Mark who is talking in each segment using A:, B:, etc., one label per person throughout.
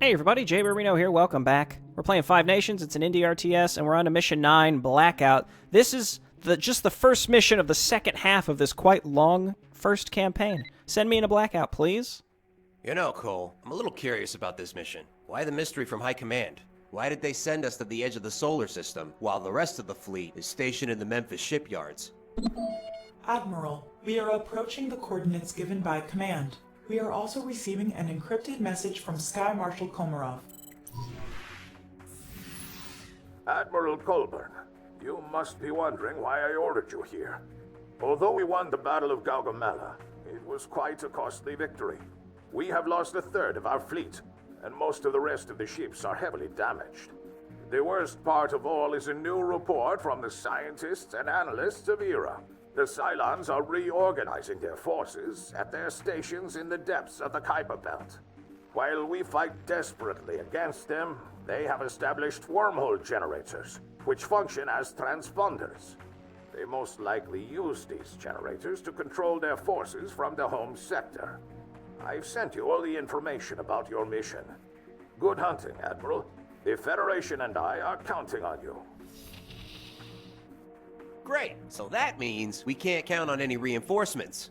A: Hey everybody, Jay Marino here, welcome back. We're playing Five Nations, it's an indie RTS, and we're on to Mission 9, Blackout. This is just the first mission of the second half of this quite long first campaign. Send me in a Blackout, please.
B: You know, Cole, I'm a little curious about this mission. Why the mystery from High Command? Why did they send us to the edge of the solar system, while the rest of the fleet is stationed in the Memphis shipyards?
C: Admiral, we are approaching the coordinates given by Command. We are also receiving an encrypted message from Sky Marshal Komarov.
D: Admiral Colburn, you must be wondering why I ordered you here. Although we won the Battle of Gaugamela, it was quite a costly victory. We have lost a third of our fleet, and most of the rest of the ships are heavily damaged. The worst part of all is a new report from the scientists and analysts of ERA. The Cylons are reorganizing their forces at their stations in the depths of the Kuiper Belt. While we fight desperately against them, they have established wormhole generators, which function as transponders. They most likely use these generators to control their forces from the home sector. I've sent you all the information about your mission. Good hunting, Admiral. The Federation and I are counting on you.
B: Great, so that means we can't count on any reinforcements.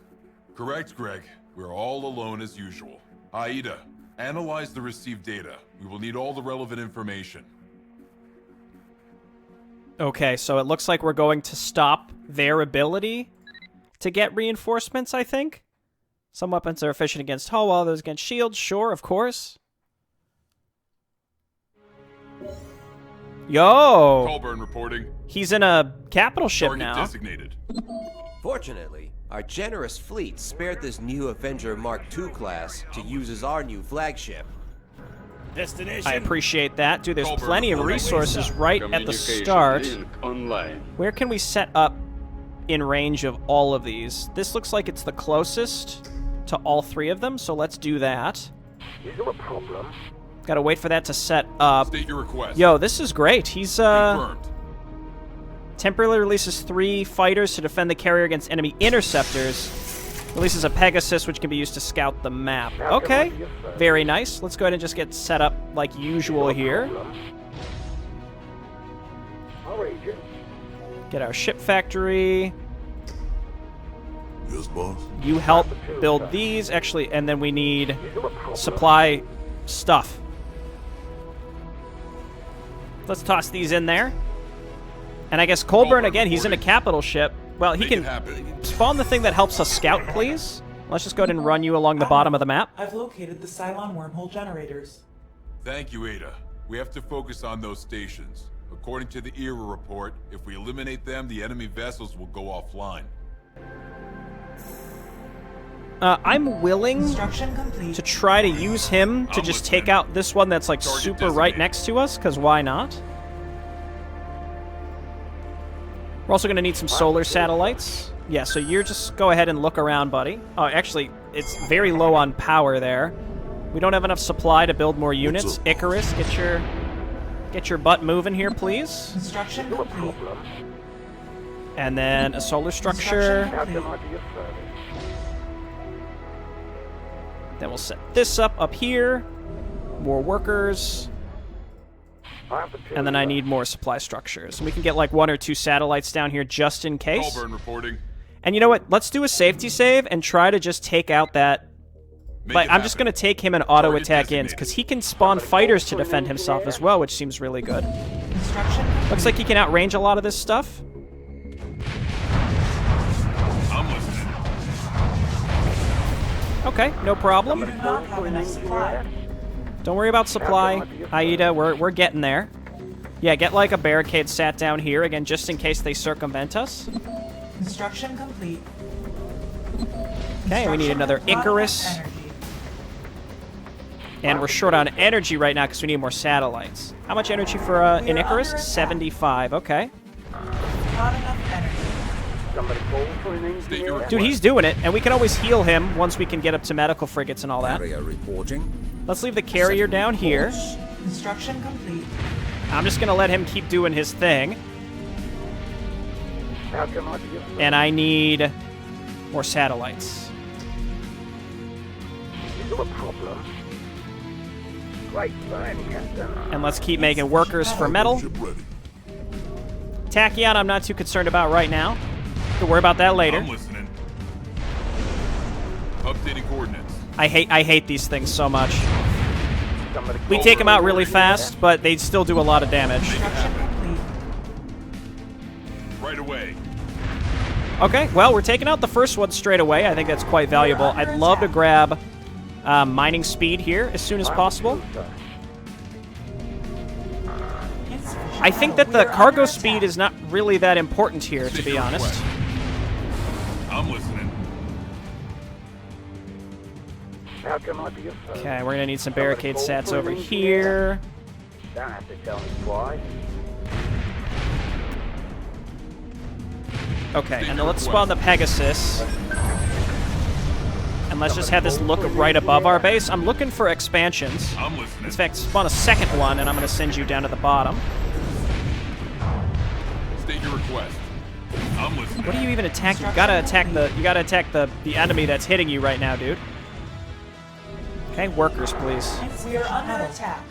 E: Correct, Greg. We're all alone as usual. Aida, analyze the received data. We will need all the relevant information.
A: Okay, so it looks like we're going to stop their ability to get reinforcements, I think. Some weapons are efficient against hull, while those against shields. Sure, of course. Yo!
E: Colburn reporting.
A: He's in a capital ship
E: Target
A: now.
E: designated.
B: Fortunately, our generous fleet spared this new Avenger Mark II class to use as our new flagship.
F: Destination.
A: I appreciate that. Dude, there's
E: Colburn
A: plenty of
E: reporting.
A: resources right at the start. Where can we set up in range of all of these? This looks like it's the closest to all three of them, so let's do that.
D: Is there a problem?
A: Gotta wait for that to set up.
E: State your request.
A: Yo, this is great. He's,
E: Confirmed.
A: temporarily releases 3 fighters to defend the carrier against enemy interceptors. Releases a Pegasus, which can be used to scout the map. Okay, very nice. Let's go ahead and just get set up like usual here. Get our ship factory.
E: Yes, boss.
A: You help build these, actually, and then we need supply stuff. Let's toss these in there. And I guess Colburn, again, he's in a capital ship. Well, he
E: Make it
A: can
E: happen.
A: spawn the thing that helps us scout, please. Let's just go ahead and run you along the bottom of the map.
C: I've located the Cylon wormhole generators.
E: Thank you, Ada. We have to focus on those stations. According to the ERA report, if we eliminate them, the enemy vessels will go offline.
A: I'm willing
C: Construction complete.
A: to try to use him to
E: I'm
A: just
E: listening.
A: take out this one that's like
E: Target
A: super right
E: designated.
A: next to us, because why not? We're also going to need some solar satellites. Yeah, so you're just go ahead and look around, buddy. Oh, actually, it's very low on power there. We don't have enough supply to build more units. Icarus, get your butt moving here, please.
C: Construction complete.
A: And then a solar structure.
C: Construction complete.
A: Then we'll set this up here. More workers. And then I need more supply structures. And we can get like 1 or 2 satellites down here just in case.
E: Colburn reporting.
A: And you know what? Let's do a safety save and try to just take out that...
E: Make
A: Like,
E: it
A: I'm just
E: happen.
A: going to take him and auto-attack
E: Target
A: in,
E: designated.
A: because he can spawn fighters to defend himself as well, which seems really good.
C: Construction
A: Looks like he can outrange a lot of this stuff.
E: I'm listening.
A: Okay, no problem.
C: We do not have enough supply.
A: Don't worry about supply, Aida. We're getting there. Yeah, get like a barricade sat down here, again, just in case they circumvent us.
C: Construction complete.
A: Okay, we need another
C: Construction
A: Icarus.
C: not enough energy.
A: And we're short on energy right now because we need more satellites. How much energy for an
C: We are
A: Icarus?
C: under attack.
A: 75, okay.
C: Not enough energy.
E: State your request.
A: Dude, he's doing it, and we can always heal him once we can get up to medical frigates and all that.
G: Carrier reporting.
A: Let's leave the carrier down here.
C: Construction complete.
A: I'm just going to let him keep doing his thing. And I need more satellites.
D: Is there a problem?
A: And let's keep making workers for metal.
E: Ship ready.
A: Tachyon, I'm not too concerned about right now. We'll worry about that later.
E: I'm listening. Updating coordinates.
A: I hate these things so much. We take them out really fast, but they still do a lot of damage.
C: Construction complete.
E: Right away.
A: Okay, well, we're taking out the first one straight away. I think that's quite valuable. I'd love to grab mining speed here as soon as possible.
C: Insufficient
A: I think
C: metal.
A: that the
C: We are
A: cargo
C: under
A: speed
C: attack.
A: is not really that important here, to
E: State
A: be
E: your
A: honest.
E: request. I'm listening.
A: Okay, we're gonna need some barricade sats over here.
G: Don't have to tell me twice.
A: Okay, and then let's spawn the Pegasus. And let's just have this look right above our base. I'm looking for expansions.
E: I'm listening.
A: In fact, spawn a second one, and I'm gonna send you down to the bottom.
E: State your request. I'm listening.
A: What are you even attacking? You gotta attack the enemy that's hitting you right now, dude. Okay, workers, please.
C: We are under attack.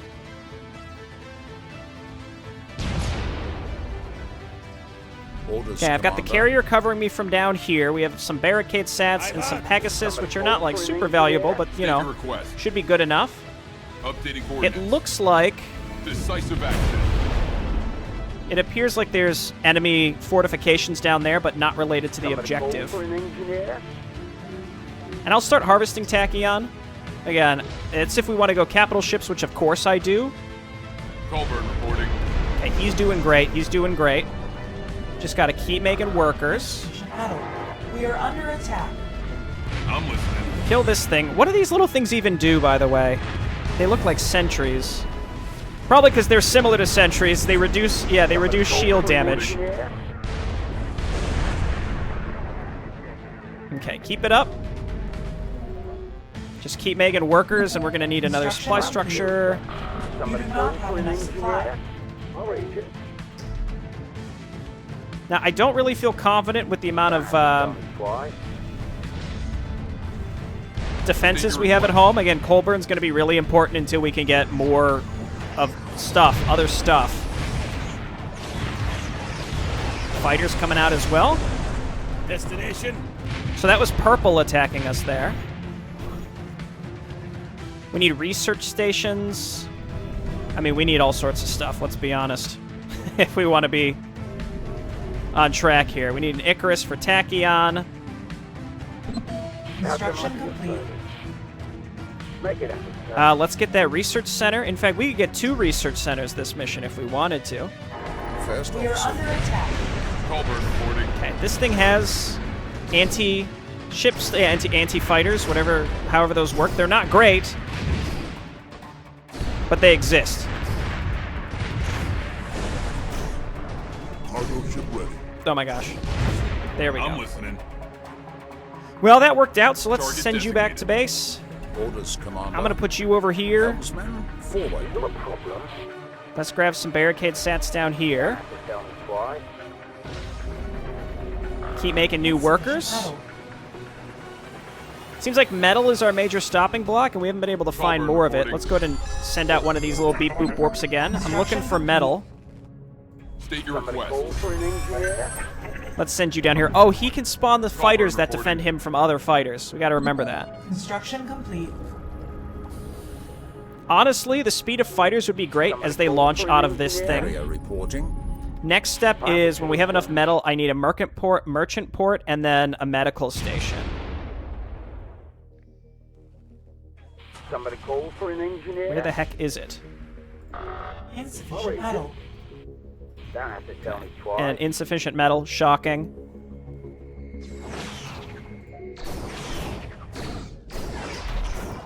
E: Orders,
A: Okay, I've got the
E: Commander.
A: carrier covering me from down here. We have some barricade sats and some Pegasus, which are not like super valuable, but you
E: State your
A: know,
E: request.
A: should be good enough.
E: Updating
A: It
E: coordinates.
A: looks like
E: Decisive action.
A: it appears like there's enemy fortifications down there, but not related to the objective.
G: For an engineer?
A: And I'll start harvesting Tachyon. Again, it's if we want to go capital ships, which of course I do.
E: Colburn reporting.
A: Okay, he's doing great. He's doing great. Just got to keep making workers.
C: Insufficient metal. We are under attack.
E: I'm listening.
A: Kill this thing. What do these little things even do, by the way? They look like sentries. Probably because they're similar to sentries. They reduce, they reduce shield damage.
G: Engineer?
A: Okay, keep it up. Just keep making workers, and we're going to need another supply structure.
C: You
G: Somebody
C: do
G: call
C: not have
G: for an
C: enough supply.
G: engineer? I'll raise it.
A: Now, I don't really feel confident with the amount of
G: Tell me twice.
A: defenses we have at home. Again, Colburn's going to be really important until we can get more of stuff, other stuff. Fighters coming out as well.
F: Destination.
A: So that was purple attacking us there. We need research stations. I mean, we need all sorts of stuff, let's be honest. If we want to be on track here. We need an Icarus for Tachyon.
C: Construction complete.
G: Make it happen.
A: Let's get that research center. In fact, we could get 2 research centers this mission if we wanted to.
E: Fast
C: We are under attack.
E: Colburn reporting.
A: Okay, this thing has anti-ships, anti-fighters, however those work. They're not great, but they exist.
E: Cargo ship ready.
A: Oh my gosh. There we
E: I'm
A: go.
E: listening.
A: Well, that worked out, so let's
E: Target
A: send you back to
E: designated.
A: base.
E: Orders, Commander.
A: I'm going to put you over here.
E: Helmsman, forward.
G: No problem.
A: Let's grab some barricade sats down here.
G: Have to tell me twice.
A: Keep making new workers.
C: Metal.
A: Seems like metal is our major stopping block, and we haven't been able to find more of it. Let's go ahead and send out one of these little beep boop warps again. I'm looking for metal.
E: State your
G: Somebody
E: request.
G: call for an engineer?
A: Let's send you down here. Oh, he can spawn the fighters that defend him from other fighters. We got to remember that.
C: Construction complete.
A: Honestly, the speed of fighters would be great as they launch out of this thing.
E: Area reporting.
A: Next step is when we have enough metal, I need a merchant port, and then a medical station.
G: Somebody call for an engineer?
A: Where the heck is it?
C: Insufficient metal.
G: Don't have to tell me twice.
A: And insufficient metal. Shocking.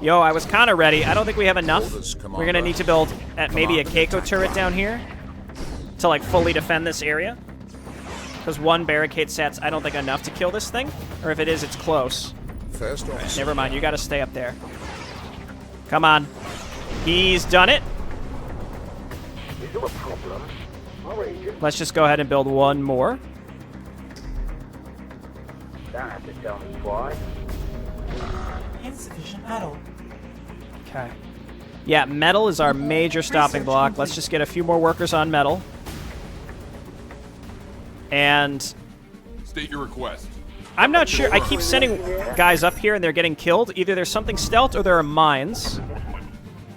A: Yo, I was kind of ready. I don't think we have enough.
E: Orders,
A: We're
E: Commander.
A: going to need to build at maybe a
E: Commander,
A: Keiko turret down here to like fully defend this area. Because one barricade sat's I don't think enough to kill this thing. Or if it is, it's close.
E: Fast officer.
A: Never mind, you got to stay up there. Come on. He's done it.
G: Is there a problem? I'll raise it.
A: Let's just go ahead and build one more.
G: Don't have to tell me twice.
C: Insufficient metal.
A: Okay. Yeah, metal is our major stopping block. Let's just get a few more workers on metal. And
E: State your request.
A: I'm not sure. I keep sending guys up here and they're getting killed. Either there's something stealth or there are mines.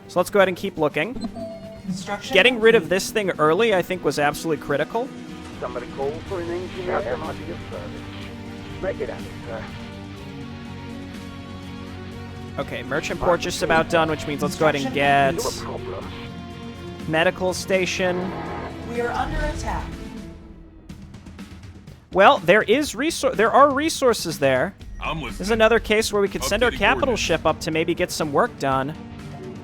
A: So let's go ahead and keep looking.
C: Construction
A: Getting rid of
C: complete.
A: this thing early, I think, was absolutely critical.
G: Somebody call for an engineer. How much of your service? Make it happen, sir.
A: Okay, merchant port just about done, which means let's go ahead and get
G: No problem.
A: medical station.
C: We are under attack.
A: Well, there are resources there.
E: I'm
A: This is
E: listening.
A: another case where we could send our
E: Updating
A: capital
E: coordinates.
A: ship up to maybe get some work done.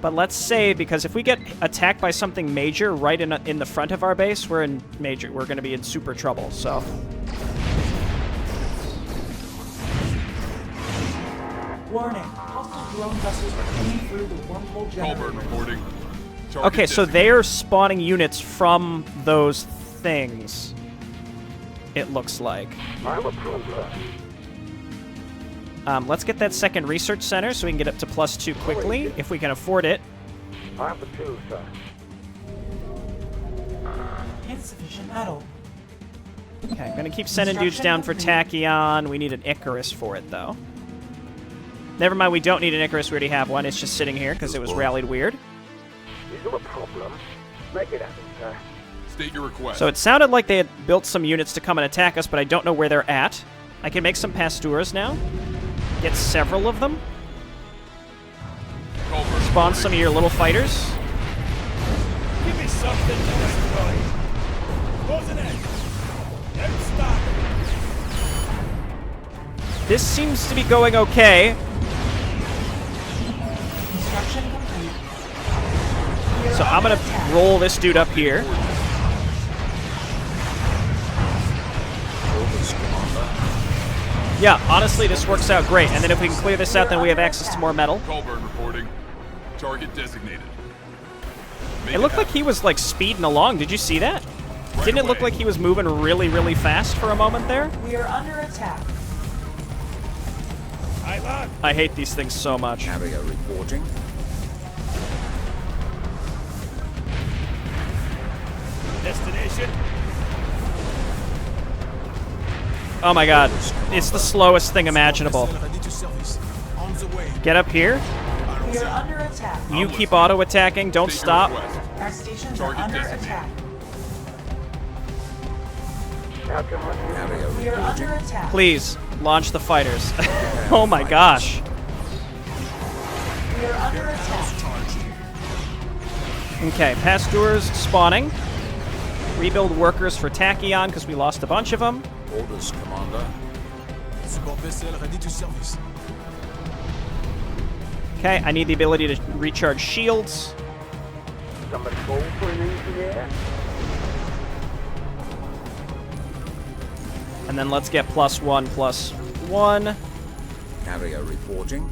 A: But let's save, because if we get attacked by something major right in the front of our base, we're going to be in super trouble. So
C: Warning. Hostile drone vessels are coming through the wormhole
E: Colburn
C: generator.
E: reporting. Target
A: okay, so
E: designated.
A: they're spawning units from those things. It looks like.
G: I'm a problem.
A: Let's get that second research center so we can get up to +2 quickly, if we can afford it.
G: I have the tools, sir.
C: Insufficient metal.
A: Okay, I'm gonna keep sending dudes down for Tachyon. We need an Icarus for it, though. Never mind, we don't need an Icarus. We already have one. It's just sitting here because it was rallied weird.
G: Is there a problem? Make it happen, sir.
E: State your request.
A: So it sounded like they had built some units to come and attack us, but I don't know where they're at. I can make some Pasteurs now. Get several of them.
E: Colburn
A: Spawn some of your little fighters.
F: Give me something to destroy. Close an end. Don't stop.
A: This seems to be going okay.
C: Construction complete. We are
A: So I'm
C: under
A: gonna
C: attack.
A: roll this dude up here. Yeah, honestly, this works out great. And then if we can clear this out, then we have access to more metal.
E: Colburn reporting. Target designated. Make
A: It looked like
E: happen.
A: he was, like, speeding along. Did you see that?
E: Right
A: Didn't it look
E: away.
A: like he was moving really, really fast for a moment there?
C: We are under attack.
F: I lock.
A: I hate these things so much.
H: Carrier reporting.
F: Destination.
A: Oh my god. It's the slowest thing imaginable. Get up here.
C: We are under attack.
A: You keep auto-attacking. Don't
E: State your
A: stop.
E: request.
C: Our stations are
E: Target
C: under
E: designated.
C: attack.
G: How can I do?
H: Carrier
C: We are
H: reporting.
C: under attack.
A: Please, launch the fighters. Oh my gosh.
C: We are under attack.
A: Okay, Pasteurs spawning. Rebuild workers for Tachyon because we lost a bunch of them.
H: Orders, Commander.
A: Okay, I need the ability to recharge shields.
G: Somebody call for an engineer?
A: And then let's get +1/+1.
H: Carrier reporting.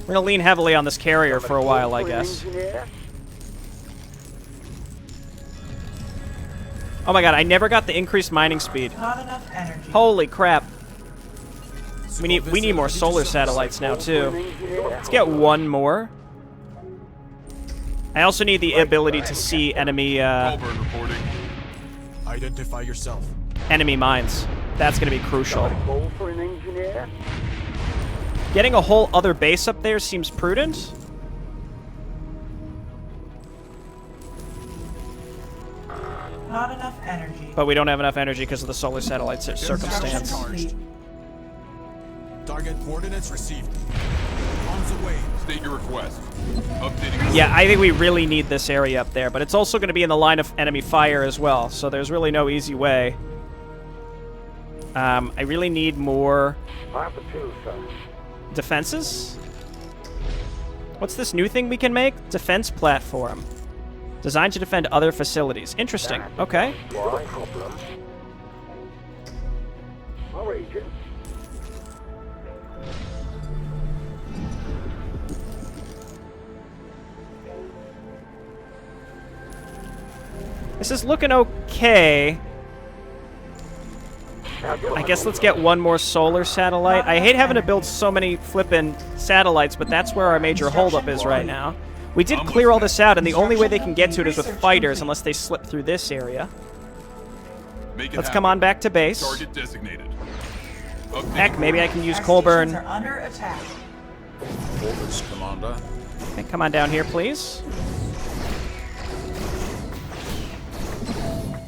A: We're gonna lean heavily on this carrier for a
G: Somebody
A: while,
G: call
A: I
G: for an
A: guess.
G: engineer?
A: Oh my god, I never got the increased mining speed.
C: Not enough energy.
A: Holy crap. We need more solar satellites now
G: Call for an
A: too.
G: engineer?
A: Let's get one more. I also need the ability to see enemy
E: Colburn reporting.
F: Identify yourself.
A: enemy mines. That's gonna be crucial.
G: Somebody call for an engineer?
A: Getting a whole other base up there seems prudent.
C: Not enough energy.
A: But we don't have enough energy because of the solar satellite
C: Construction
A: circumstance.
C: complete.
F: Target coordinates received. On the way.
E: State your request. Updating.
A: Yeah, I think we really need this area up there, but it's also going to be in the line of enemy fire as well, so there's really no easy way. I really need more
G: I have the tools, sir.
A: defenses. What's this new thing we can make? Defense platform. Designed to defend other facilities. Interesting. Okay.
G: Why? Problem. Our agent.
A: This is looking okay. I guess let's get one more solar satellite. I hate having to build so many flippin' satellites, but that's where our major holdup is right now. We did clear all this out, and the only way they can get to it is with fighters, unless they slip through this area. Let's come on back to base.
E: Target designated.
A: Heck, maybe I can use
C: Our
A: Colburn.
C: stations are under attack.
H: Orders, Commander.
A: Okay, come on down here, please.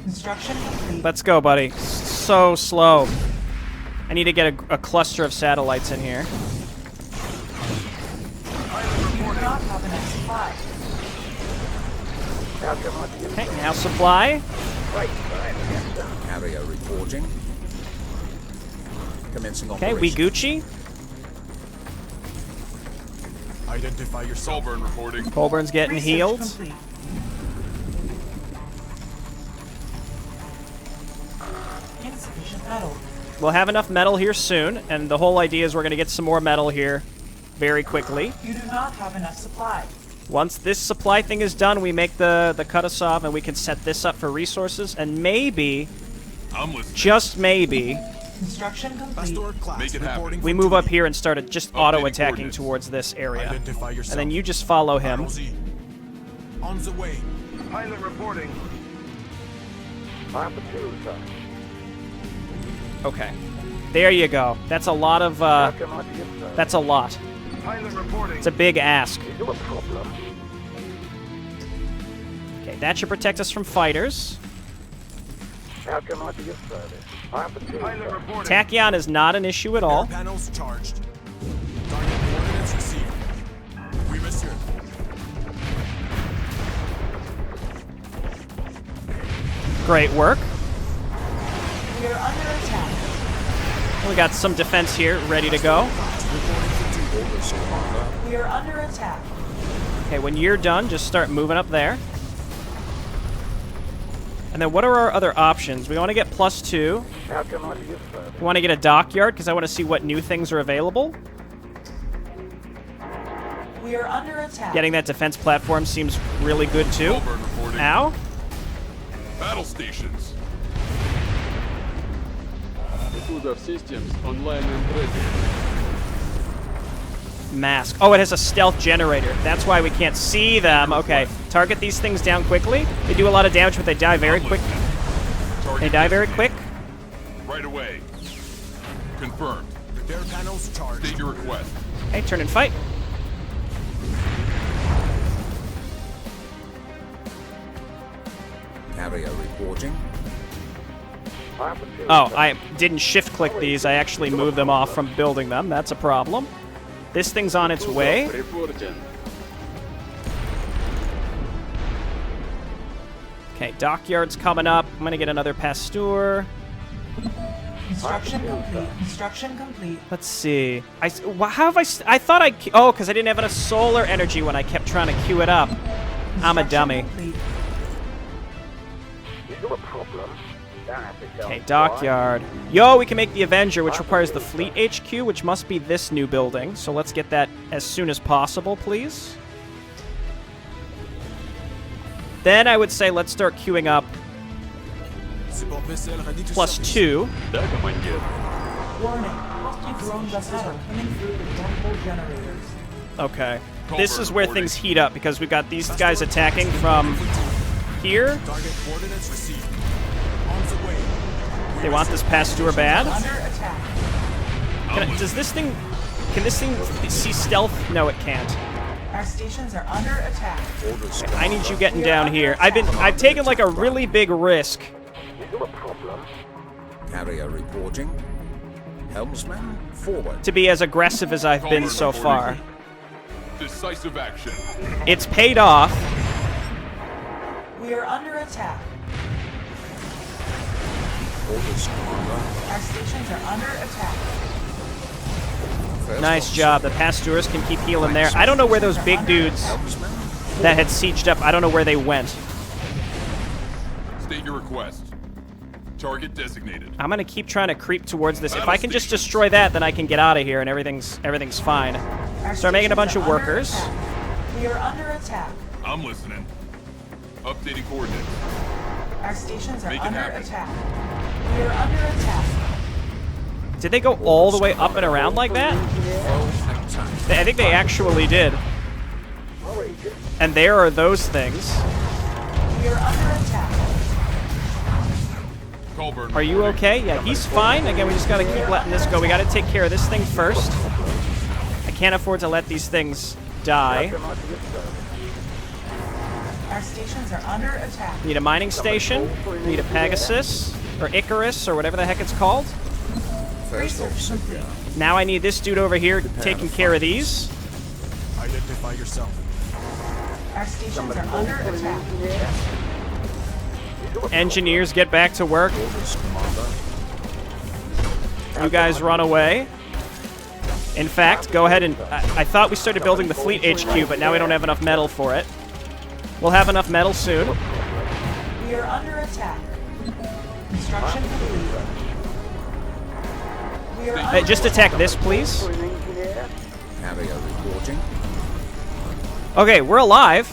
C: Construction complete.
A: Let's go, buddy. So slow. I need to get a cluster of satellites in here.
C: You do not have enough supply.
A: Okay, now supply.
H: Carrier reporting. Commencing
A: Okay,
H: operation.
A: we Gucci.
F: Identify yourself.
E: Colburn reporting.
A: Colburn's getting
C: Research
A: healed.
C: complete. Insufficient metal.
A: We'll have enough metal here soon, and the whole idea is we're going to get some more metal here very quickly.
C: You do not have enough supply.
A: Once this supply thing is done, we make the cut-us-off, and we can set this up for resources, and maybe,
E: I'm listening.
A: just maybe,
C: Construction complete.
F: Pastor class
E: Make it happen.
F: reporting
A: we
F: for
A: move up
F: duty.
A: here and start just
E: Updating
A: auto-attacking
E: coordinates.
A: towards this area.
F: Identify yourself.
A: And then you just follow him.
F: ROZ. On the way.
G: Pilot reporting. Alpha 2, sir.
A: Okay. There you go. That's a lot of, that's a lot.
G: Pilot reporting.
A: It's a big ask.
G: Is there a problem?
A: Okay, that should protect us from fighters.
G: How can I be of service? Alpha 2, Pilot reporting.
A: Tachyon is not an issue at all.
F: Air panels charged. Target coordinates received. Oui, monsieur.
A: Great work.
C: We are under attack.
A: We got some defense here ready to go.
H: Orders, Commander.
C: We are under attack.
A: Okay, when you're done, just start moving up there. And then what are our other options? We want to get +2.
G: How can I be of service?
A: We want to get a dockyard because I want to see what new things are available.
C: We are under attack.
A: Getting that defense platform seems really good too.
E: Colburn reporting.
A: Ow.
E: Battle stations.
I: Systems online and ready.
A: Mask. Oh, it has a stealth generator. That's why we can't see them. Okay. Target these things down quickly. They do a lot of damage, but they die very
E: I'm
A: quick.
E: listening. Target
A: They die very
E: designated.
A: quick.
E: Right away. Confirmed.
F: Repair panels charged.
E: State your request.
A: Okay, turn and fight.
H: Carrier reporting.
G: Alpha 2,
A: Oh,
G: sir.
A: I didn't shift click these. I actually moved them off from building them. That's a problem. This thing's on its way.
I: Reporting.
A: Okay, dockyard's coming up. I'm gonna get another Pasteur.
C: Construction complete. Construction complete.
A: Let's see. How have I thought I... Oh, because I didn't have enough solar energy when I kept trying to queue it up. I'm a
C: Construction
A: dummy.
C: complete.
G: Is there a problem?
A: Okay, dockyard. Yo, we can make the Avenger, which requires the Fleet HQ, which must be this new building. So let's get that as soon as possible, please. Then I would say let's start queuing up
F: Support vessel ready to service.
A: +2.
C: Warning. Hostile drone vessels are coming through the thermal generators.
A: Okay. This is where things heat up, because we've got these guys attacking from here.
F: Target coordinates received. On the way.
A: They want this Pasteur bad.
C: Under attack.
A: Does this thing... Can this thing see stealth? No, it can't.
C: Our stations are under attack.
H: Orders,
A: I need you getting down here. I've taken like a really big risk.
G: Is there a problem?
H: Carrier reporting. Helmsman, forward.
A: To be as aggressive as I've been so far.
E: Decisive action.
A: It's paid off.
C: We are under attack.
H: Orders, Commander.
C: Our stations are under attack.
H: First
A: Nice
H: officer.
A: job. The Pasteurs can keep healing there. I don't know where those big dudes
H: Helmsman,
A: that had sieged up, I don't know where they went.
E: State your request. Target designated.
A: I'm gonna keep trying to creep towards this. If I can just destroy that, then I can get out of here and everything's fine.
C: Our
A: Start making a
C: stations
A: bunch of
C: are under
A: workers.
C: attack. We are under attack.
E: I'm listening. Updating coordinates.
C: Our stations are
E: Make it
C: under
E: happen.
C: attack. We are under attack.
A: Did they go all the way up and around like that?
H: attack.
A: I think they actually did. And there are those things.
C: We are under attack.
E: Colburn.
A: Are you okay? Yeah, he's fine. Again, we just gotta keep letting this go. We gotta take care of this thing first. I can't afford to let these things die.
C: Our stations are under attack.
A: Need a mining station. Need a Pegasus. Or Icarus, or whatever the heck it's called.
H: First officer down.
A: Now I need this dude over here taking care of these.
F: Identify yourself.
C: Our stations are under attack.
A: Engineers, get back to work.
H: Orders, Commander.
A: You guys run away. In fact, go ahead and... I thought we started building the fleet HQ, but now we don't have enough metal for it. We'll have enough metal soon.
C: We are under attack. Construction complete. We are under
A: Just attack this, please.
H: Carrier reporting.
A: Okay, we're alive.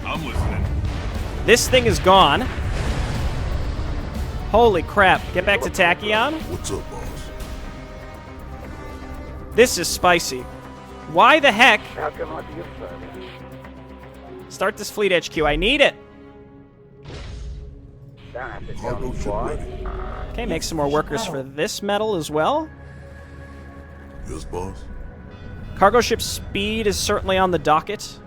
E: I'm listening.
A: This thing is gone. Holy crap. Get back to Tachyon.
H: What's up, boss?
A: This is spicy. Why the heck?
G: How can I be of service?
A: Start this fleet HQ. I need it.
G: Don't have to tell me why.
A: Okay, make some more workers for this metal as well.
H: Yes, boss.
A: Cargo ship speed is certainly on the docket.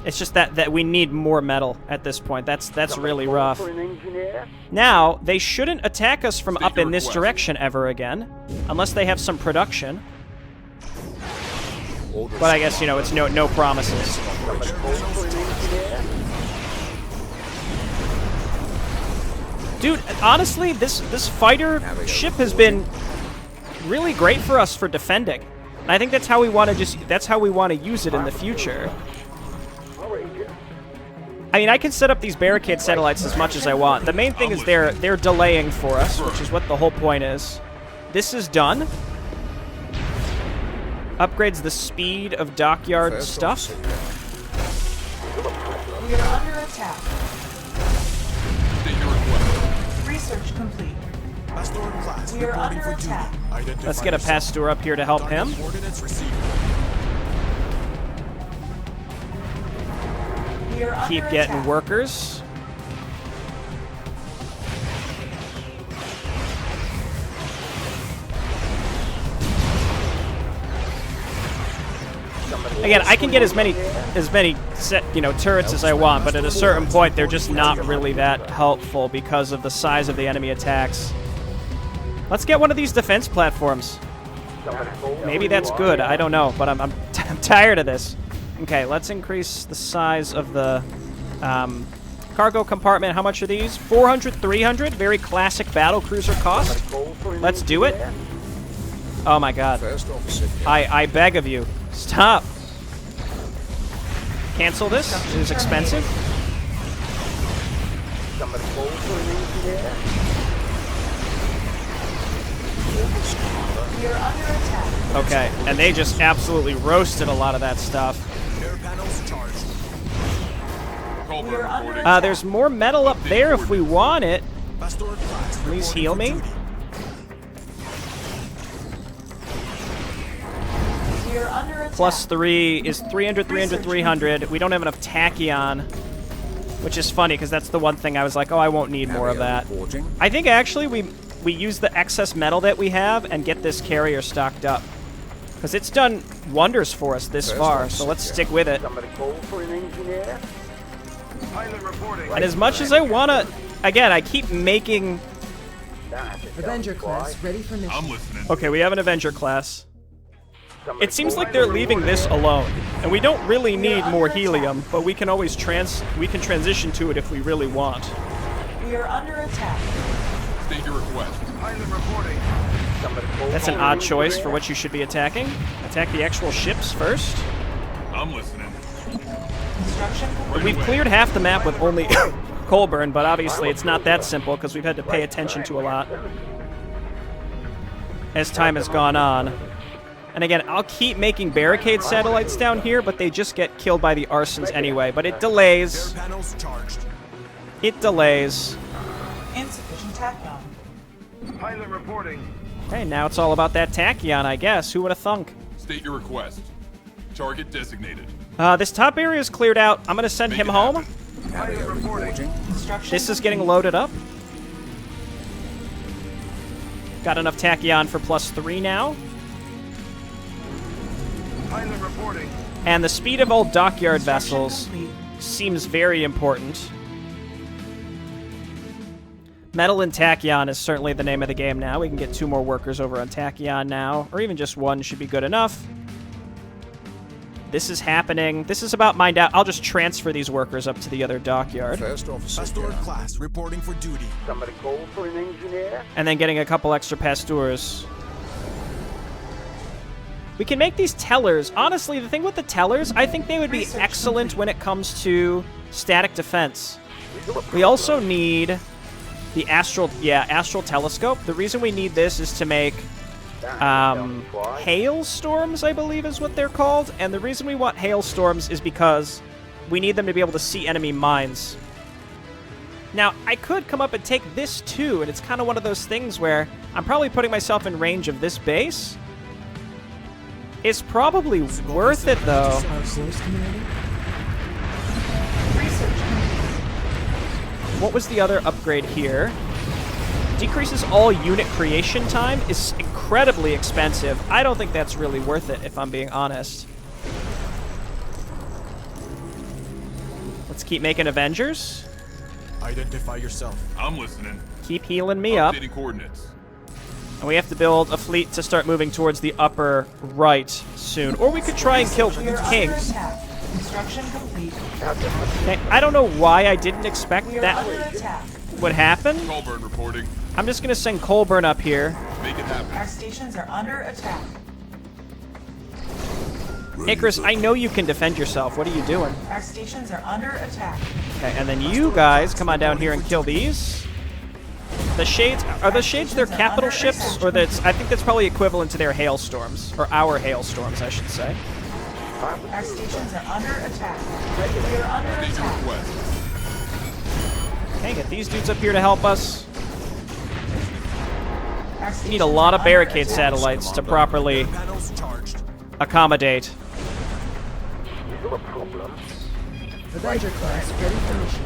A: It's just that we need more metal at this point. That's really rough.
G: For an engineer?
A: Now, they shouldn't attack us from up in this direction ever again, unless they have some production.
H: Orders,
A: But I guess, you know, it's no promises.
G: For an engineer?
A: Dude, honestly, this fighter ship has been really great for us for defending. And I think that's how we want to use it in the future. I mean, I can set up these barricade satellites as much as I want. The main thing is they're delaying for us, which is what the whole point is. This is done. Upgrades the speed of dockyard
H: first
A: stuff.
H: officer down.
C: We are under attack.
E: State your request.
C: Research complete.
F: Pastor class
C: We are
F: reporting
C: under
F: for duty.
C: attack.
F: Identify
A: Let's get a
F: yourself.
A: Pasteur up here to help him.
F: Target coordinates received.
C: We are under
A: Keep
C: attack.
A: getting workers. Again, I can get as many turrets as I want, but at a certain point they're just not really that helpful because of the size of the enemy attacks. Let's get one of these defense platforms. Maybe that's good. I don't know, but I'm tired of this. Okay, let's increase the size of the cargo compartment. How much are these? 400, 300. Very classic battle cruiser cost. Let's do it. Oh my god.
H: First officer down.
A: I beg of you. Stop. Cancel this. It is expensive.
G: Somebody call for an engineer?
H: Orders, Commander.
C: We are under attack.
A: Okay, and they just absolutely roasted a lot of that stuff.
F: Air panels charged.
E: Colburn
C: We are under
E: reporting.
A: There's more metal up there if we want it.
F: Pastor class
A: Please
F: reporting
A: heal
F: for
A: me.
F: duty.
C: We are under attack.
A: Plus 3 is 300, 300, 300. We don't have enough tachyon, which is funny because that's the one thing I was like, oh, I won't need more of
H: Carrier
A: that.
H: reporting.
A: I think actually we use the excess metal that we have and get this carrier stocked up. Because it's done wonders for us this
H: First
A: far,
H: officer
A: so let's
H: down.
A: stick with it.
G: Somebody call for an engineer?
D: Pilot reporting.
A: And as much as I want to... Again, I keep making...
G: Don't have to tell
J: Avenger
G: me
J: class
G: why.
J: ready for mission.
E: I'm listening.
A: Okay, we have an Avenger class.
G: Somebody
A: It seems
G: call
A: like they're
G: for an
A: leaving this alone, and we don't really need
C: under
A: more
C: attack.
A: helium, but we can always transition to it if we really want.
C: We are under attack.
E: State your request.
D: Pilot reporting.
G: Somebody call
A: That's
G: for
A: an
G: an
A: odd choice for
G: engineer?
A: what you should be attacking. Attack the actual ships first.
E: I'm listening.
C: Construction complete.
A: We've cleared half the map with only Colburn, but obviously it's not that simple because we've had to pay attention to a lot as time has gone on. And again, I'll keep making barricade satellites down here, but they just get killed by the arsons anyway. But it delays.
F: Air panels charged.
A: It delays.
C: Insufficient tachyon.
D: Pilot reporting.
A: Okay, now it's all about that tachyon, I guess. Who would have thunk?
E: State your request. Target designated.
A: This top area is cleared out. I'm going to send him home.
H: Carrier reporting.
A: This is getting loaded up. Got enough tachyon for +3 now.
G: Pilot reporting.
A: And the speed of old dockyard
C: Construction
A: vessels
C: complete.
A: seems very important. Metal and tachyon is certainly the name of the game now. We can get 2 more workers over on tachyon now, or even just 1 should be good enough. This is happening. This is about mined out. I'll just transfer these workers up to the other dockyard.
H: First officer.
F: Pastor
H: down.
F: class reporting for duty.
G: Somebody call for an engineer?
A: And then getting a couple extra pasteurs. We can make these tellers. Honestly, the thing with the tellers, I think they would be
C: Research
A: excellent
C: complete.
A: when it comes to static defense. We also need the astral telescope. The reason we need this is to make hailstorms, I believe is what they're called. And the reason we want hailstorms is because we need them to be able to see enemy mines. Now, I could come up and take this too, and it's kind of one of those things where I'm probably putting myself in range of this base. It's probably worth it, though. What was the other upgrade here? Decreases all unit creation time is incredibly expensive. I don't think that's really worth it, if I'm being honest. Let's keep making Avengers.
F: Identify yourself.
E: I'm listening.
A: Keep healing me up.
E: Updating coordinates.
A: And we have to build a fleet to start moving towards the upper right soon. Or we could try and kill
C: We are under
A: Kings.
C: attack. Construction complete.
A: Okay, I don't know why I didn't expect
C: We are
A: that
C: under attack.
A: would happen.
E: Colburn reporting.
A: I'm just going to send Colburn up here.
E: Make it happen.
C: Our stations are under attack.
A: Icarus, I know you can defend yourself. What are you doing?
C: Our stations are under attack.
A: Okay, and then you guys come on down here and kill these. The Shades, are the Shades their capital ships? Or that's, I think that's probably equivalent to their hailstorms. Or our hailstorms, I should say.
C: Our stations are under attack. We are under
E: State your
C: attack.
E: request.
A: Okay, get these dudes up here to help us.
C: Our
A: We need a lot of
C: stations are under
A: barricade
C: attack.
A: satellites to properly
F: Panels charged.
A: accommodate.
J: Avenger class ready for mission.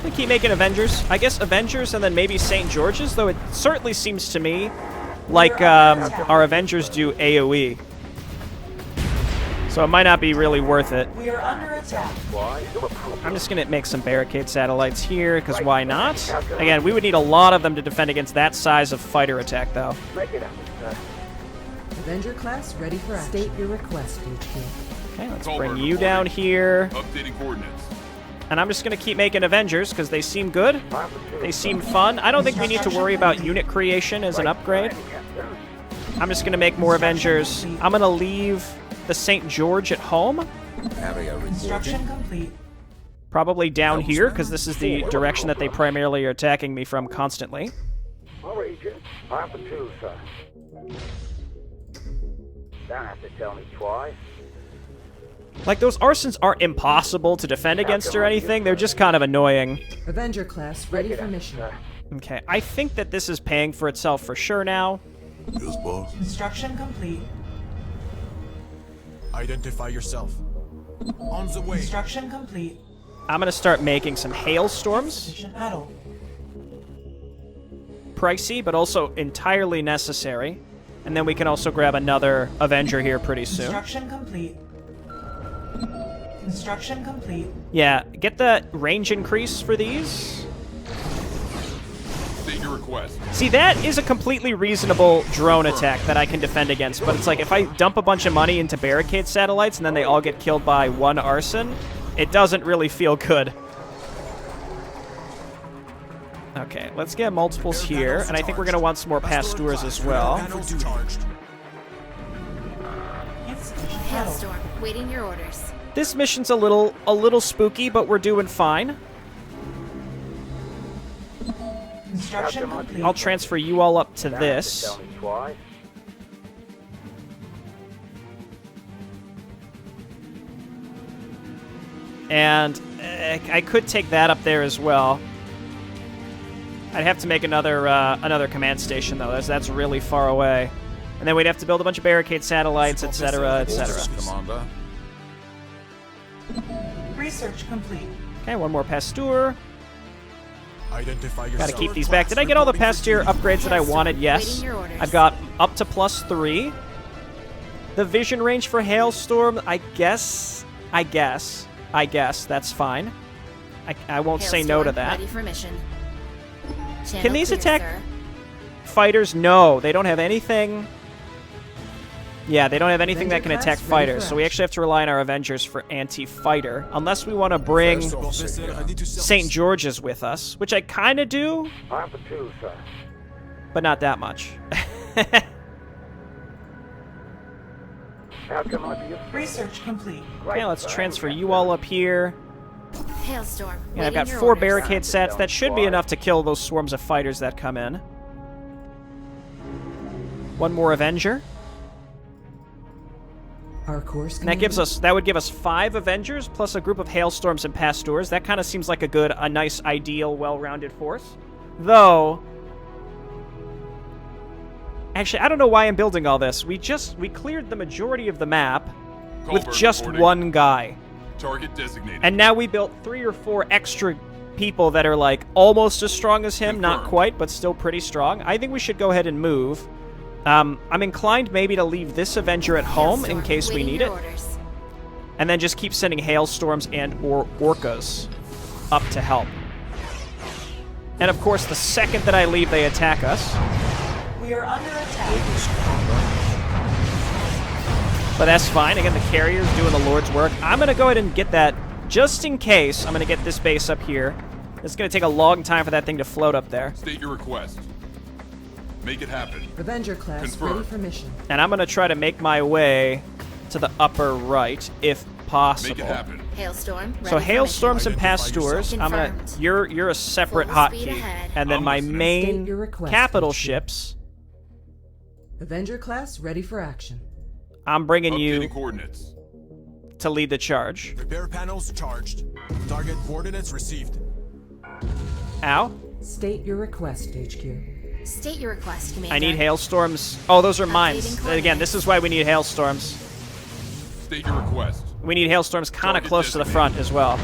A: We keep making Avengers. I guess Avengers and then maybe St. George's, though it certainly seems to me like our Avengers do AoE. So it might not be really worth it.
C: We are under attack.
A: I'm just going to make some barricade satellites here, because why not? Again, we would need a lot of them to defend against that size of fighter attack, though.
G: Make it happen, sir.
J: Avenger class ready for action. State your request, HQ.
A: Okay, let's
E: Colburn
A: bring you down here.
E: Updating coordinates.
A: And I'm just going to keep making Avengers, because they seem good. They seem fun. I don't think we need to worry about unit creation as an upgrade. I'm just going to make more Avengers. I'm going to leave the St. George at home.
H: Carrier
C: Construction
H: reporting.
C: complete.
A: Probably down here, because this is the direction that they primarily are attacking me from constantly.
G: Our agent, Papa 2, sir. Don't have to tell me twice.
A: Like, those arsons aren't impossible to defend against or anything. They're just kind of annoying.
J: Avenger class ready for mission.
A: Okay, I think that this is paying for itself for sure now.
H: Yes, boss.
C: Construction complete.
F: Identify yourself. On the way.
C: Construction complete.
A: I'm going to start making some hailstorms.
C: Sufficient metal.
A: Pricey, but also entirely necessary. And then we can also grab another Avenger here pretty soon.
C: Construction complete. Construction complete.
A: Yeah, get the range increase for these.
E: State your request.
A: See, that is a completely reasonable drone attack that I can defend against, but it's like if I dump a bunch of money into barricade satellites and then they all get killed by one arson, it doesn't really feel good. Okay, let's get multiples here, and I think we're going to want some more pasteurs as well.
F: Panels charged.
C: Insufficient metal.
K: Hailstorm, waiting your orders.
A: This mission's a little spooky, but we're doing fine.
C: Construction complete.
A: I'll transfer you all up to this.
G: Tell me twice.
A: And I could take that up there as well. I'd have to make another command station, though. That's really far away. And then we'd have to build a bunch of barricade satellites, etc., etc.
H: Commander.
C: Research complete.
A: Okay, one more Pasteur.
F: Identify yourself.
A: Gotta keep these back. Did I get all the Pasteur upgrades that I wanted? Yes.
K: Waiting your orders.
A: I've got up to +3. The vision range for Hailstorm, I guess that's fine. I won't say no to that.
K: Ready for mission.
A: Can these
K: Channel
A: attack
K: clear, sir.
A: fighters? No, they don't have anything. Yeah, they don't have anything that can attack fighters, so we actually have to rely on our Avengers for anti-fighter. Unless we want to bring St. George's with us, which I kind of do,
G: Half for two, sir.
A: but not that much.
G: How can I be of
C: Research complete.
A: Okay, let's transfer you all up here.
K: Hailstorm.
A: And I've got
K: waiting your
A: 4
K: orders.
A: barricade sets. That should be enough to kill those swarms of fighters that come in. One more Avenger.
J: Our course.
A: And that would give us 5 Avengers plus a group of Hailstorms and Pasteurs. That kind of seems like a nice, ideal, well-rounded force. Though, actually, I don't know why I'm building all this. We cleared the majority of the map with
E: Colbert
A: just
E: reporting.
A: one guy.
E: Target designated.
A: And now we built 3 or 4 extra people that are like almost as strong as him, not
E: Confirmed.
A: quite, but still pretty strong. I think we should go ahead and move. I'm inclined maybe to leave this Avenger at home in
K: Hailstorm.
A: case we
K: Waiting
A: need
K: your
A: it.
K: orders.
A: And then just keep sending Hailstorms and or Orcas up to help. And of course, the second that I leave, they attack us.
C: We are under attack.
A: But that's fine. Again, the carrier's doing the Lord's work. I'm going to go ahead and get that just in case. I'm going to get this base up here. It's going to take a long time for that thing to float up there.
E: State your request. Make it happen.
J: Avenger class
E: Confirmed.
J: ready for mission.
A: And I'm going to try to make my way to the upper right, if possible.
E: Make it happen.
K: Hailstorm.
A: So
K: ready for
A: Hailstorms
K: mission.
A: and Pasteurs, I'm gonna.
K: Confirmed.
A: You're a separate
K: Full speed
A: hotkey,
K: ahead.
A: and then
E: I'm
A: my
E: listening.
A: main
J: State your request,
A: capital
J: HQ.
A: ships.
J: Avenger class ready for action.
A: I'm bringing
E: Updating
A: you
E: coordinates.
A: to lead the charge.
F: Repair panels charged. Target coordinates received.
A: Ow!
J: State your request, HQ.
K: State your request, Commander.
A: I need hailstorms. Oh, those are mines.
K: Updating
A: Again, this is why we need hailstorms.
E: State your request.
A: We need hailstorms kind of
E: Target
A: close to the
E: designated.
A: front as well.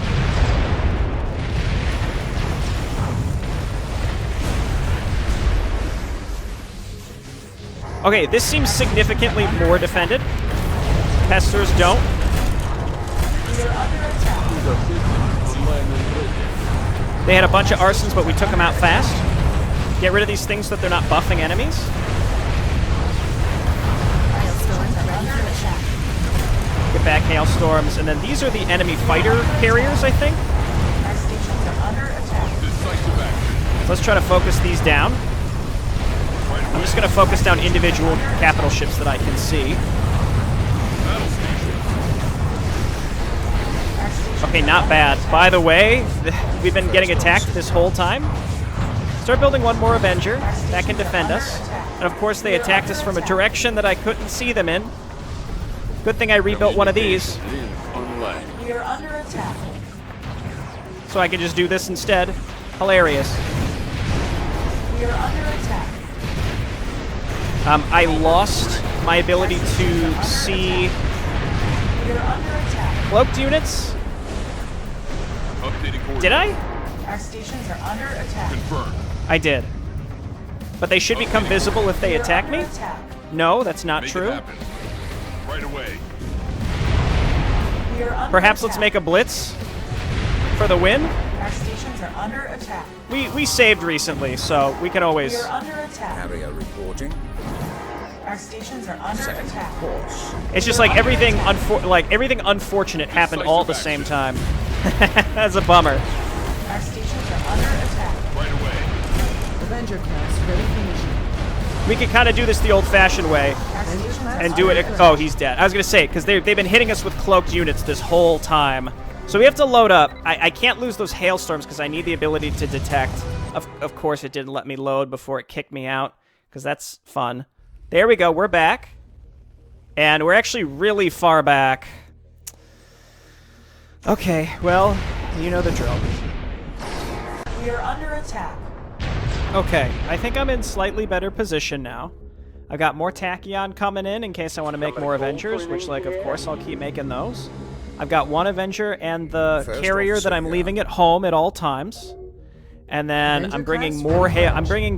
A: Okay, this seems significantly more defended. Pesters don't.
C: We are under attack.
I: Online and ready.
A: They had a bunch of arsons, but we took them out fast. Get rid of these things so that they're not buffing enemies.
K: Hailstorm. Ready for mission.
A: Get back hailstorms, and then these are the enemy fighter carriers, I think.
C: Our stations are under attack.
E: Decisive action.
A: Let's try to focus these down.
E: Right
A: I'm
E: away.
A: just going to focus down individual capital ships that I can see.
E: Battle station.
C: Our stations
A: Okay,
C: are
A: not
C: under
A: bad.
C: attack.
A: By the way, we've been getting attacked this whole time. Start building one more Avenger that can defend us. And of course, they attacked us from a direction that I couldn't see them in. Good thing I rebuilt one of these,
I: Link online.
C: We are under attack.
A: so I could just do this instead. Hilarious.
C: We are under attack.
A: I lost my ability to see
C: We are under attack.
A: cloaked units.
E: Updating coordinates.
A: Did I?
C: Our stations are under attack.
E: Confirmed.
A: I did. But they should become visible if they
C: We are
A: attack
C: under
A: me?
C: attack.
A: No, that's not
E: Make
A: true.
E: it happen. Right away.
C: We are under
A: Perhaps let's
C: attack.
A: make a blitz for the win.
C: Our stations are under attack.
A: We saved recently, so we can
C: We
A: always...
C: are under attack.
H: Carrier reporting.
C: Our stations are under attack.
H: Course.
A: It's just like everything unfortunate happened all at the same time. That's a bummer.
C: Our stations are under attack.
E: Right away.
J: Avenger class ready for mission.
A: We could kind of do this the old-fashioned way
C: Our stations are
A: and do
C: under
A: it...
C: attack.
A: Oh, he's dead. I was going to say, because they've been hitting us with cloaked units this whole time. So we have to load up. I can't lose those hailstorms because I need the ability to detect. Of course, it didn't let me load before it kicked me out, because that's fun. There we go. We're back. And we're actually really far back. Okay, well, you know the drill.
C: We are under attack.
A: Okay, I think I'm in slightly better position now. I've got more Tachyon coming in case I want to make more Avengers, which, like, of course, I'll keep making those. I've got one Avenger and the
H: First
A: carrier
H: officer,
A: that I'm
H: yeah.
A: leaving at home at all times. And then
J: Avenger
A: I'm bringing
J: class
A: more
J: ready for
A: hail.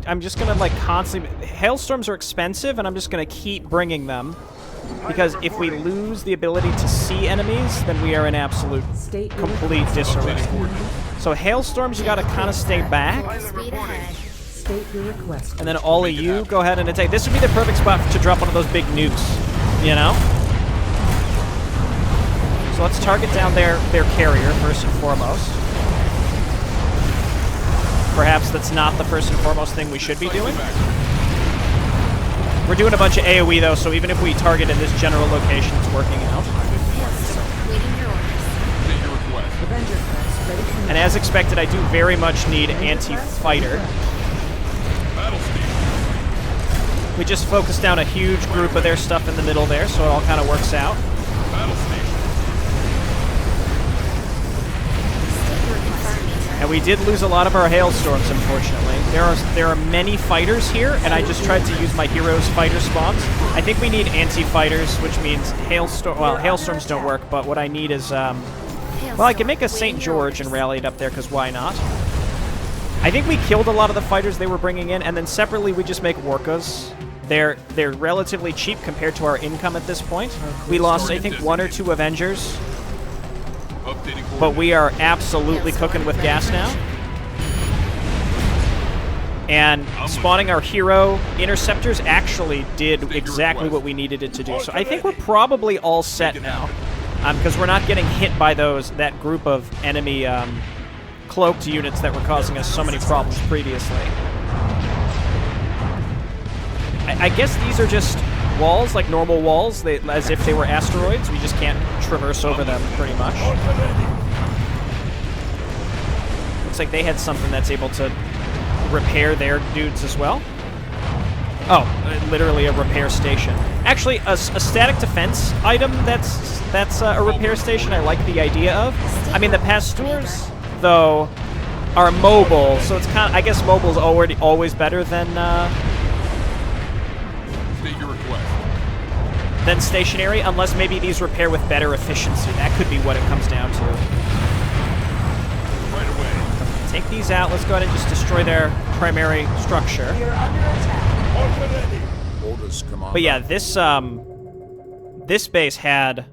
A: I'm just gonna like constantly. Hailstorms are expensive, and I'm just gonna keep bringing them. Because if we lose the ability to see enemies, then we are in absolute,
J: State your
A: complete
J: request.
A: disarray. So hailstorms, you gotta kind of stay back.
K: Full speed ahead.
J: State your request.
A: And then all of you go ahead and attack. This would be the perfect spot to drop one of those big nukes, you know? So let's target down their carrier first and foremost. Perhaps that's not the first and foremost thing we should be doing. We're doing a bunch of AoE though, so even if we target in this general location, it's working out.
K: Hailstorm, waiting your orders.
J: Avenger class ready for
A: And as expected, I do very much need anti-fighter. We just focused down a huge group of their stuff in the middle there, so it all kind of works out. And we did lose a lot of our hailstorms, unfortunately. There are many fighters here, and I just tried to use my heroes' fighter spawns. I think we need anti-fighters, which means hailstorms don't work, but what I need is, well, I can make a St. George and rally it up there, because why not? I think we killed a lot of the fighters they were bringing in, and then separately we just make Workas. They're relatively cheap compared to our income at this point. We lost, I think, 1 or 2 Avengers. But we are absolutely cooking with gas now. And spawning our hero interceptors actually did exactly what we needed it to do. So I think we're probably all set now. Because we're not getting hit by that group of enemy cloaked units that were causing us so many problems previously. I guess these are just walls, like normal walls, as if they were asteroids. We just can't traverse over them, pretty much. Looks like they had something that's able to repair their dudes as well. Oh, literally a repair station. Actually, a static defense item that's a repair station I like the idea of. I mean, the Pasteurs, though, are mobile, so it's kind of, I guess mobile's always better than stationary, unless maybe these repair with better efficiency. That could be what it comes down to.
E: Right away.
A: Take these out. Let's go ahead and just destroy their primary structure.
C: We are under attack.
H: Orders, Commander.
A: But yeah, this base had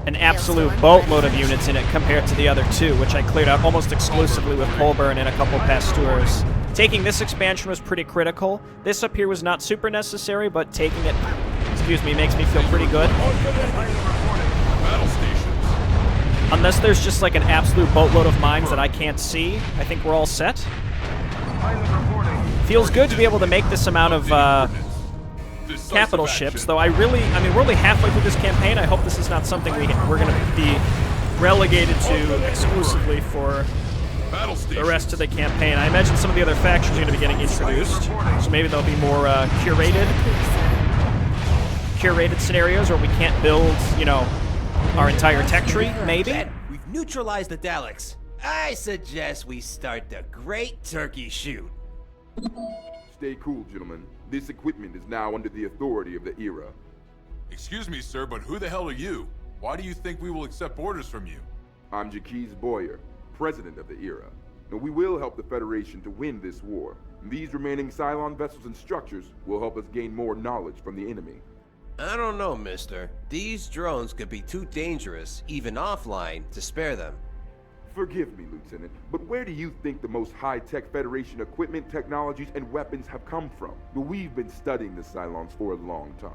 A: an absolute boatload of units in it compared to the other two, which I cleared out almost exclusively with Colburn and a couple Pasteurs. Taking this expansion was pretty critical. This up here was not super necessary, but taking it, excuse me, makes me feel pretty good. Unless there's just like an absolute boatload of mines that I can't see, I think we're all set. Feels good to be able to make this amount of capital ships, though I mean, we're only halfway through this campaign. I hope this is not something we're going to be relegated to exclusively for the rest of the campaign. I imagine some of the other factions are going to be getting introduced, so maybe there'll be more curated scenarios where we can't build, you know, our entire tech tree, maybe?
B: We've neutralized the Daleks. I suggest we start the Great Turkey Shoot.
L: Stay cool, gentlemen. This equipment is now under the authority of the Era.
E: Excuse me, sir, but who the hell are you? Why do you think we will accept orders from you?
L: I'm Jaquez Boyer, president of the Era. Now, we will help the Federation to win this war. These remaining Cylon vessels and structures will help us gain more knowledge from the enemy.
B: I don't know, mister. These drones could be too dangerous, even offline, to spare them.
L: Forgive me, Lieutenant, but where do you think the most high-tech Federation equipment, technologies, and weapons have come from? We've been studying the Cylons for a long time.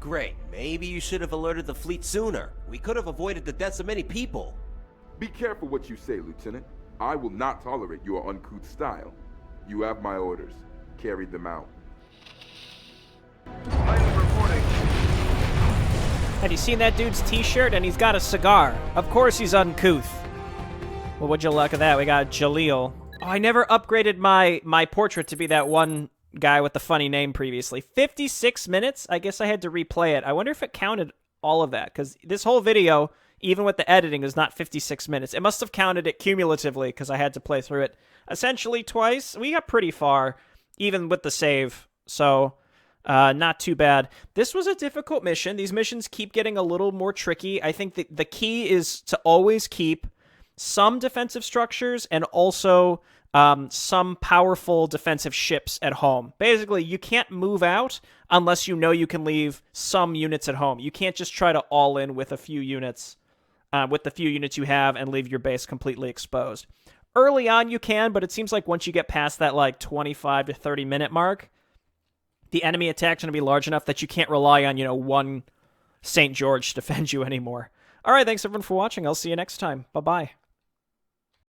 B: Great. Maybe you should have alerted the fleet sooner. We could have avoided the deaths of many people.
L: Be careful what you say, Lieutenant. I will not tolerate your uncouth style. You have my orders. Carry them out.
A: Have you seen that dude's t-shirt? And he's got a cigar. Of course he's uncouth. Well, would you look at that? We got Jaleel. Oh, I never upgraded my portrait to be that one guy with the funny name previously. 56 minutes? I guess I had to replay it. I wonder if it counted all of that, because this whole video, even with the editing, is not 56 minutes. It must have counted it cumulatively, because I had to play through it essentially twice. We got pretty far, even with the save. So, Not too bad. This was a difficult mission. These missions keep getting a little more tricky. I think the key is to always keep some defensive structures and also some powerful defensive ships at home. Basically, you can't move out unless you know you can leave some units at home. You can't just try to all in with a few units, with the few units you have, and leave your base completely exposed. Early on, you can, but it seems like once you get past that like 25 to 30 minute mark, the enemy attack's going to be large enough that you can't rely on, one St. George to defend you anymore. All right, thanks everyone for watching. I'll see you next time. Bye-bye.